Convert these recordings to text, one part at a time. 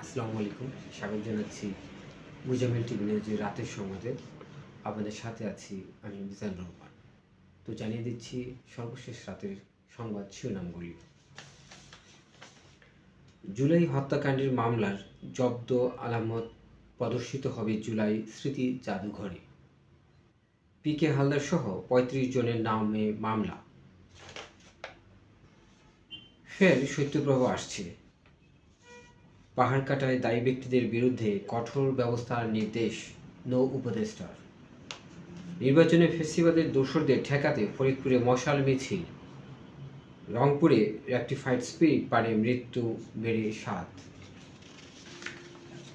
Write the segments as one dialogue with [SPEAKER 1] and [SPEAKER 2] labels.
[SPEAKER 1] আসসালামু আলাইকুম। স্বাগত জানাচ্ছি মুজামিল টিভি নিউজের রাতের সংবাদে। আপনাদের সাথে আছি আমি মিজানুর রহমান। তো জানিয়ে দিচ্ছি সর্বশেষ রাতের সংবাদ শিরোনামগুলি। জুলাই হত্যাকাণ্ডের মামলার জব্দ আলামত প্রদর্শিত হবে জুলাই স্মৃতি জাদুঘরে। পিকে হালদার সহ ৩৫ জনের নামে মামলা। ফের শৈত্যপ্রবাহ আসছে। পাহাড় কাটায় দায়ী ব্যক্তিদের বিরুদ্ধে কঠোর ব্যবস্থার নির্দেশ নৌ উপদেষ্টার। নির্বাচনে ফেসিবাদের দোসরদের ঠেকাতে ফরিদপুরে মশাল মিছিল। রংপুরে র্যাকটিফাইড স্পিরিট পারে মৃত্যু বেড়ে ৭।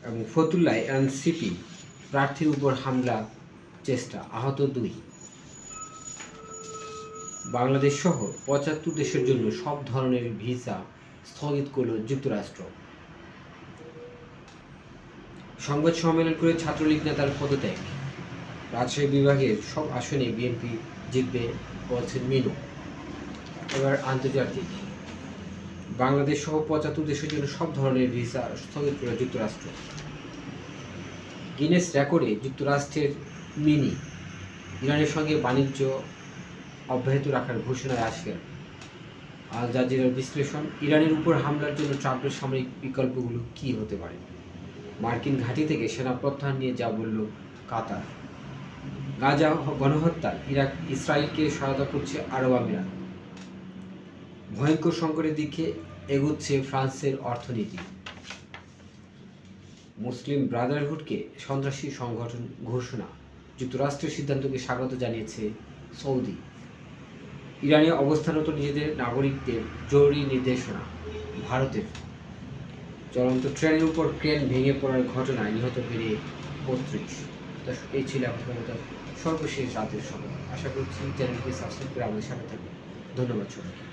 [SPEAKER 1] এবং ফতুল্লায় এনসিপি প্রার্থীর উপর হামলা চেষ্টা, আহত ২। বাংলাদেশ সহ ৭৫ দেশের জন্য সব ধরনের ভিসা স্থগিত করল যুক্তরাষ্ট্র। সংবাদ সম্মেলন করে ছাত্রলীগ নেতার পদত্যাগ। রাজশাহী বিভাগের সব আসনে বিএনপি জিতবে বলছেন মিনু। এবার আন্তর্জাতিক। বাংলাদেশ সহ ৭৫ দেশের জন্য সব ধরনের ভিসা স্থগিত করে যুক্তরাষ্ট্র। গিনেস রেকর্ডে যুক্তরাষ্ট্রের মিনি। ইরানের সঙ্গে বাণিজ্য অব্যাহত রাখার ঘোষণায় রাশিয়ার। আল জাজিরার বিশ্লেষণ। ইরানের উপর হামলার জন্য ট্রাম্পের সামরিক বিকল্পগুলো কী হতে পারে? মার্কিন ঘাঁটি থেকে সেনা প্রত্যাহার নিয়ে যা বলল কাতার। গাজা গণহত্যায় ইসরায়েলকে সহায়তা করছে আরব আমিরাত। ভয়ঙ্কর সংকটের দিকে এগোচ্ছে ফ্রান্সের অর্থনীতি। মুসলিম ব্রাদারহুডকে সন্ত্রাসী সংগঠন ঘোষণা। যুক্তরাষ্ট্রের সিদ্ধান্তকে স্বাগত জানিয়েছে সৌদি। ইরানে অবস্থানরত নিজেদের নাগরিকদের জরুরি নির্দেশনা। ভারতের চলন্ত ট্রেনের উপর ক্রেন ভেঙে পড়ার ঘটনায় নিহত বেড়ে ৩৫। এই ছিল আপনাদের সর্বশেষ রাতের সময়। আশা করছি চ্যানেলটি সাবস্ক্রাইব করে আমাদের সাথে থাকবেন। ধন্যবাদ সবাইকে।